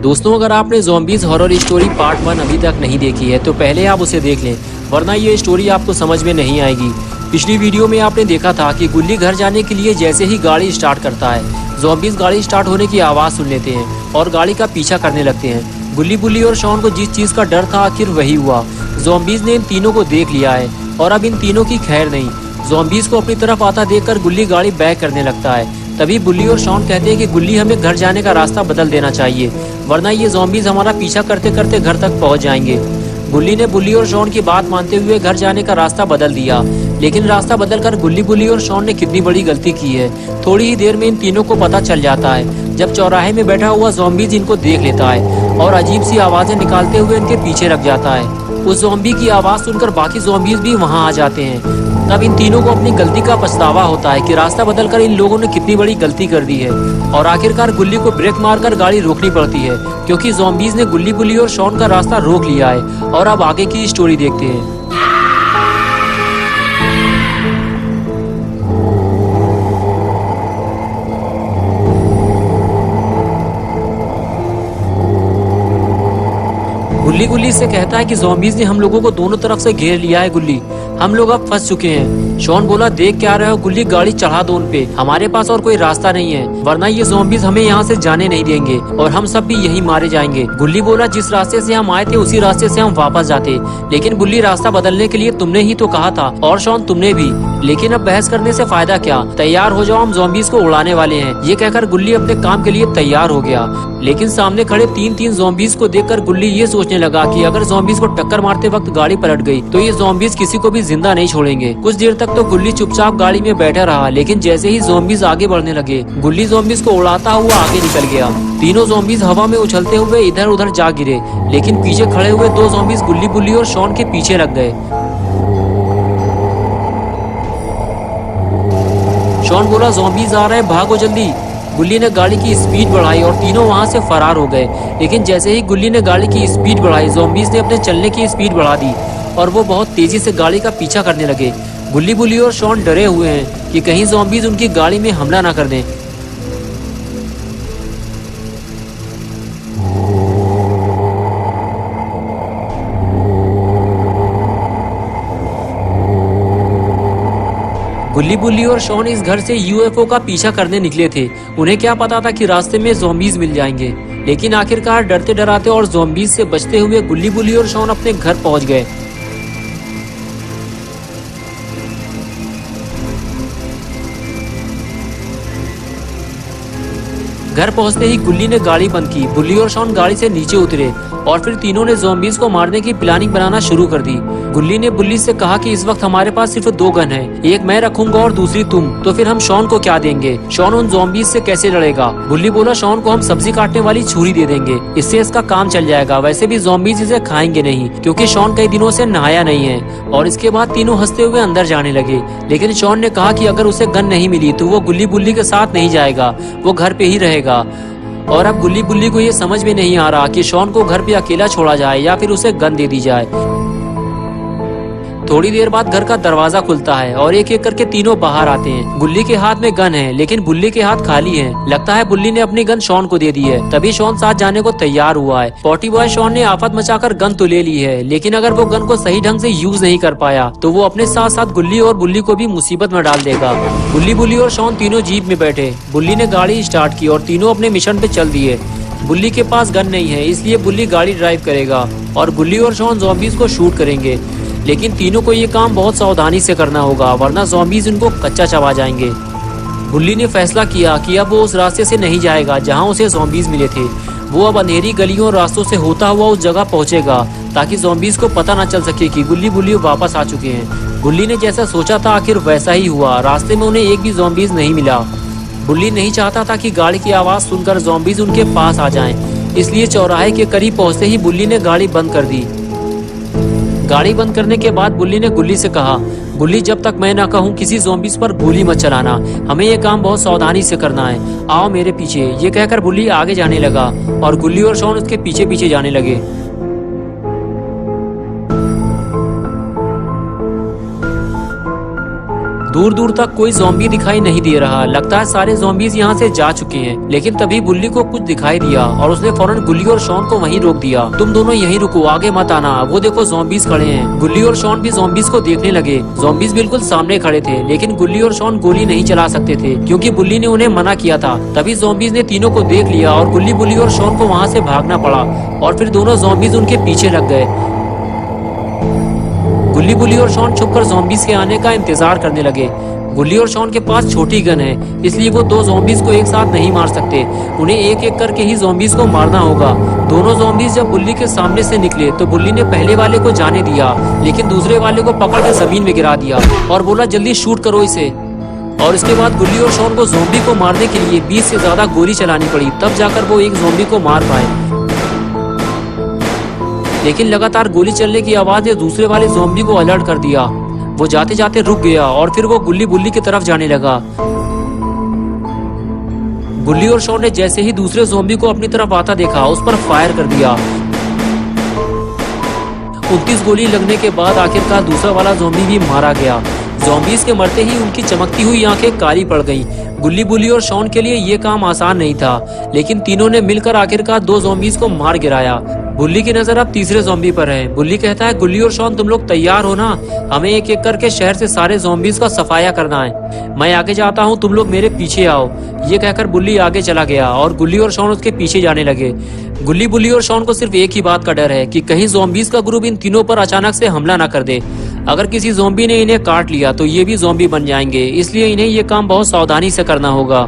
दोस्तों, अगर आपने ज़ॉम्बीज़ हॉरर स्टोरी पार्ट 1 अभी तक नहीं देखी है तो पहले आप उसे देख लें, वरना ये स्टोरी आपको समझ में नहीं आएगी। पिछली वीडियो में आपने देखा था कि गुल्ली घर जाने के लिए जैसे ही गाड़ी स्टार्ट करता है, ज़ॉम्बीज़ गाड़ी स्टार्ट होने की आवाज़ सुन लेते हैं और गाड़ी का पीछा करने लगते हैं। गुल्ली, बुल्ली और शॉन को जिस चीज़ का डर था आखिर वही हुआ। ज़ॉम्बीज़ ने इन तीनों को देख लिया है और अब इन तीनों की खैर नहीं। ज़ॉम्बीज़ को अपनी तरफ आता देखकर गुल्ली गाड़ी बैक करने लगता है। तभी बुल्ली और शॉन कहते हैं कि गुल्ली, हमें घर जाने का रास्ता बदल देना चाहिए, वरना ये ज़ॉम्बीज़ हमारा पीछा करते करते घर तक पहुंच जाएंगे। गुल्ली ने बुल्ली और शॉन की बात मानते हुए घर जाने का रास्ता बदल दिया, लेकिन रास्ता बदलकर गुल्ली, बुल्ली और शॉन ने कितनी बड़ी गलती की है, थोड़ी ही देर में इन तीनों को पता चल जाता है। जब चौराहे में बैठा हुआ ज़ॉम्बीज़ इनको देख लेता है और अजीब सी आवाज़ें निकालते हुए इनके पीछे लग जाता है। उस ज़ॉम्बी की आवाज़ सुनकर बाकी ज़ॉम्बीज़ भी वहाँ आ जाते हैं। तब इन तीनों को अपनी गलती का पछतावा होता है कि रास्ता बदलकर इन लोगों ने कितनी बड़ी गलती कर दी है, और आखिरकार गुल्ली को ब्रेक मारकर गाड़ी रोकनी पड़ती है, क्योंकि ज़ॉम्बीज़ ने गुल्ली, बुल्ली और शॉन का रास्ता रोक लिया है। और अब आगे की स्टोरी देखते हैं। गुल्ली गुल्ली से कहता है कि ज़ॉम्बीज़ ने हम लोगों को दोनों तरफ से घेर लिया है गुल्ली, हम लोग अब फंस चुके हैं। शॉन बोला, देख क्या रहे हो गुल्ली, गाड़ी चढ़ा दो उन पे, हमारे पास और कोई रास्ता नहीं है, वरना ये ज़ॉम्बीज़ हमें यहाँ से जाने नहीं देंगे और हम सब भी यही मारे जाएंगे। गुल्ली बोला, जिस रास्ते से हम आए थे उसी रास्ते से हम वापस जाते, लेकिन बुल्ली रास्ता बदलने के लिए तुमने ही तो कहा था, और शॉन तुमने भी, लेकिन अब बहस करने से फायदा क्या, तैयार हो जाओ, हम ज़ॉम्बीज़ को उड़ाने वाले हैं। ये कहकर गुल्ली अपने काम के लिए तैयार हो गया, लेकिन सामने खड़े तीन ज़ॉम्बीज़ को देखकर गुल्ली ये सोचने लगा कि अगर ज़ॉम्बीज़ को टक्कर मारते वक्त गाड़ी पलट गई तो ये ज़ॉम्बीज़ किसी को भी जिंदा नहीं छोड़ेंगे। कुछ देर तक तो गुल्ली चुपचाप गाड़ी में बैठा रहा, लेकिन जैसे ही ज़ॉम्बीज़ आगे बढ़ने लगे, गुल्ली ज़ॉम्बीज़ को उड़ाता हुआ आगे निकल गया। तीनों ज़ॉम्बीज़ हवा में उछलते हुए इधर उधर जा गिरे, लेकिन पीछे खड़े हुए दो ज़ॉम्बीज़ गुल्ली, बुल्ली और शॉन के पीछे लग गए। शॉन बोला, ज़ॉम्बीज़ आ रहे हैं, भागो जल्दी। गुल्ली ने गाड़ी की स्पीड बढ़ाई और तीनों वहां से फरार हो गए, लेकिन जैसे ही गुल्ली ने गाड़ी की स्पीड बढ़ाई, ज़ॉम्बीज़ ने अपने चलने की स्पीड बढ़ा दी और वो बहुत तेजी से गाड़ी का पीछा करने लगे। गुल्ली, बुल्ली और शॉन डरे हुए हैं कि कहीं ज़ॉम्बीज़ उनकी गाड़ी में हमला ना कर दें। गुल्ली, बुल्ली और शॉन इस घर से यूएफओ का पीछा करने निकले थे। उन्हें क्या पता था कि रास्ते में ज़ॉम्बीज़ मिल जाएंगे, लेकिन आखिरकार डरते डराते और ज़ॉम्बीज़ से बचते हुए गुल्ली, बुल्ली और शॉन अपने घर पहुंच गए। घर पहुंचते ही गुल्ली ने गाड़ी बंद की। बुल्ली और शॉन गाड़ी से नीचे उतरे और फिर तीनों ने ज़ॉम्बीज़ को मारने की प्लानिंग बनाना शुरू कर दी। गुल्ली ने बुल्ली से कहा कि इस वक्त हमारे पास सिर्फ 2 गन है, एक मैं रखूंगा और दूसरी तुम, तो फिर हम शॉन को क्या देंगे, शॉन उन ज़ॉम्बीज़ से कैसे लड़ेगा। बुल्ली बोला, शॉन को हम सब्जी काटने वाली छुरी दे देंगे, इससे इसका काम चल जाएगा, वैसे भी ज़ॉम्बीज़ इसे खाएंगे नहीं क्योंकि शॉन कई दिनों से नहाया नहीं है। और इसके बाद तीनों हंसते हुए अंदर जाने लगे, लेकिन शॉन ने कहा कि अगर उसे गन नहीं मिली तो वो गुल्ली, बुल्ली के साथ नहीं जाएगा, वो घर पे ही रहेगा। और अब गुल्ली, बुल्ली को ये समझ में नहीं आ रहा कि शॉन को घर पे अकेला छोड़ा जाए या फिर उसे गन दे दी जाए। थोड़ी देर बाद घर का दरवाजा खुलता है और एक एक करके तीनों बाहर आते हैं। गुल्ली के हाथ में गन है, लेकिन बुल्ली के हाथ खाली हैं। लगता है बुल्ली ने अपनी गन शॉन को दे दी है, तभी शॉन साथ जाने को तैयार हुआ है। पॉटी बॉय शॉन ने आफत मचाकर गन तो ले ली है, लेकिन अगर वो गन को सही ढंग से यूज नहीं कर पाया तो वो अपने साथ साथ गुल्ली और बुल्ली को भी मुसीबत में डाल देगा। गुल्ली, बुल्ली और शॉन तीनों जीप में बैठे। बुल्ली ने गाड़ी स्टार्ट की और तीनों अपने मिशन पे चल दिए। बुल्ली के पास गन नहीं है, इसलिए बुल्ली गाड़ी ड्राइव करेगा और गुल्ली और शॉन ज़ॉम्बीज़ को शूट करेंगे, लेकिन तीनों को ये काम बहुत सावधानी से करना होगा, वरना ज़ॉम्बीज़ इनको कच्चा चबा जाएंगे। बुल्ली ने फैसला किया कि अब वो उस रास्ते से नहीं जाएगा जहां उसे ज़ॉम्बीज़ मिले थे। वो अब अंधेरी गलियों और रास्तों से होता हुआ उस जगह पहुंचेगा ताकि ज़ॉम्बीज़ को पता न चल सके कि गुल्ली, बुल्ली वापस आ चुके हैं। गुल्ली ने जैसा सोचा था आखिर वैसा ही हुआ, रास्ते में उन्हें एक भी ज़ॉम्बीज़ नहीं मिला। बुल्ली नहीं चाहता था कि गाड़ी की आवाज़ सुनकर ज़ॉम्बीज़ उनके पास आ जाएं, इसलिए चौराहे के करीब पहुंचते ही बुल्ली ने गाड़ी बंद कर दी। गाड़ी बंद करने के बाद बुल्ली ने गुल्ली से कहा, गुल्ली, जब तक मैं ना कहूँ किसी ज़ॉम्बीज़ पर गोली मत चलाना, हमें ये काम बहुत सावधानी से करना है, आओ मेरे पीछे। ये कहकर बुल्ली आगे जाने लगा और गुल्ली और शॉन उसके पीछे पीछे जाने लगे। दूर दूर तक कोई ज़ॉम्बी दिखाई नहीं दे रहा। लगता है सारे ज़ॉम्बीज यहाँ से जा चुके हैं। लेकिन तभी बुल्ली को कुछ दिखाई दिया और उसने फौरन गुल्ली और शॉन को वहीं रोक दिया। तुम दोनों यहीं रुको, आगे मत आना, वो देखो ज़ॉम्बीज खड़े हैं। गुल्ली और शॉन भी ज़ॉम्बीज को देखने लगे। ज़ॉम्बीज बिल्कुल सामने खड़े थे, लेकिन गुल्ली और शॉन गोली नहीं चला सकते थे क्योंकि बुल्ली ने उन्हें मना किया था। तभी ज़ॉम्बीज ने तीनों को देख लिया और बुल्ली और शॉन को वहाँ से भागना पड़ा और फिर दोनों ज़ॉम्बीज उनके पीछे लग गए। गुल्ली और शॉन छुपकर ज़ॉम्बीज के आने का इंतजार करने लगे। गुल्ली और शॉन के पास छोटी गन है, इसलिए वो दो ज़ॉम्बीज को एक साथ नहीं मार सकते। उन्हें एक एक करके ही ज़ॉम्बीज को मारना होगा। दोनों ज़ॉम्बीज जब बुल्ली के सामने से निकले तो बुल्ली ने पहले वाले को जाने दिया, लेकिन दूसरे वाले को पकड़ के जमीन में गिरा दिया और बोला जल्दी शूट करो इसे। और इसके बाद गुल्ली और शॉन को ज़ॉम्बी को मारने के लिए 20 से ज्यादा गोली चलानी पड़ी, तब जाकर वो एक ज़ॉम्बी को मार पाए। लेकिन लगातार गोली चलने की आवाज ने दूसरे वाले ज़ॉम्बी को अलर्ट कर दिया। वो जाते जाते रुक गया और फिर वो बुल्ली की तरफ जाने लगा। बुल्ली और शॉन ने जैसे ही दूसरे ज़ॉम्बी को अपनी तरफ आता देखा, उस पर फायर कर दिया। 29 गोली लगने के बाद आखिरकार दूसरा वाला ज़ॉम्बी भी मारा गया। ज़ॉम्बीज के मरते ही उनकी चमकती हुई आंखें काली पड़ गईं। बुल्ली और शॉन के लिए ये काम आसान नहीं था, लेकिन तीनों ने मिलकर आखिरकार दो ज़ॉम्बीज को मार गिराया। बुल्ली की नजर अब तीसरे ज़ॉम्बी पर है। बुल्ली कहता है गुल्ली और शॉन तुम लोग तैयार हो ना, हमें एक एक करके शहर से सारे ज़ॉम्बीज का सफाया करना है। मैं आगे जाता हूँ, तुम लोग मेरे पीछे आओ। ये कहकर बुल्ली आगे चला गया और गुल्ली और शॉन उसके पीछे जाने लगे। बुल्ली और शॉन को सिर्फ एक ही बात का डर है कि कहीं ज़ॉम्बीज का ग्रुप इन तीनों पर अचानक से हमला न कर दे। अगर किसी ज़ॉम्बी ने इन्हें काट लिया तो ये भी ज़ॉम्बी बन जाएंगे, इसलिए इन्हें ये काम बहुत सावधानी से करना होगा।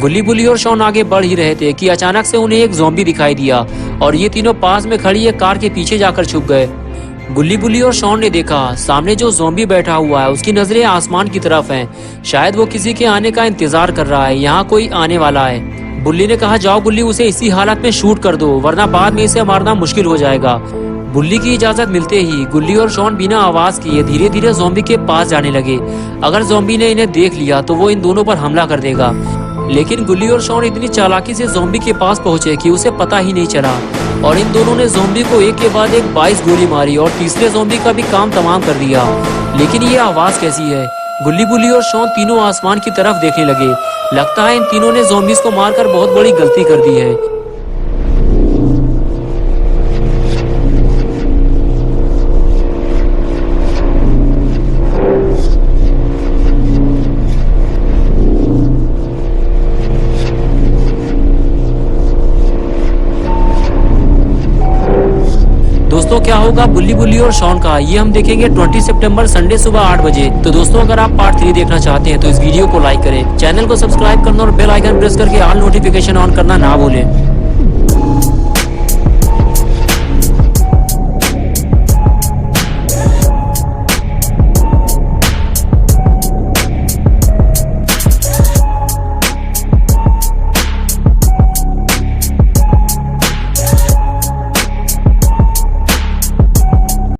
बुल्ली और शॉन आगे बढ़ ही रहे थे कि अचानक से उन्हें एक ज़ॉम्बी दिखाई दिया और ये तीनों पास में खड़ी एक कार के पीछे जाकर छुप गए। बुल्ली और शॉन ने देखा सामने जो ज़ॉम्बी बैठा हुआ है उसकी नजरें आसमान की तरफ हैं। शायद वो किसी के आने का इंतजार कर रहा है, यहाँ कोई आने वाला है। बुल्ली ने कहा जाओ गुल्ली, उसे इसी हालत में शूट कर दो, वरना बाद में इसे मारना मुश्किल हो जाएगा। बुल्ली की इजाजत मिलते ही गुल्ली और शॉन बिना आवाज किए धीरे धीरे ज़ॉम्बी के पास जाने लगे। अगर ज़ॉम्बी ने इन्हें देख लिया तो वो इन दोनों पर हमला कर देगा। लेकिन गुल्ली और शॉन इतनी चालाकी से ज़ॉम्बी के पास पहुंचे कि उसे पता ही नहीं चला और इन दोनों ने ज़ॉम्बी को एक के बाद एक 22 गोली मारी और तीसरे ज़ॉम्बी का भी काम तमाम कर दिया। लेकिन ये आवाज कैसी है? गुल्ली और शॉन तीनों आसमान की तरफ देखने लगे। लगता है इन तीनों ने ज़ॉम्बीज को मारकर बहुत बड़ी गलती कर दी है। दोस्तों क्या होगा बुल्ली और शॉन का, ये हम देखेंगे 20 सितंबर संडे सुबह 8 बजे। तो दोस्तों अगर आप पार्ट 3 देखना चाहते हैं तो इस वीडियो को लाइक करें, चैनल को सब्सक्राइब करना और बेल आइकन प्रेस करके ऑल नोटिफिकेशन ऑन करना ना भूलें।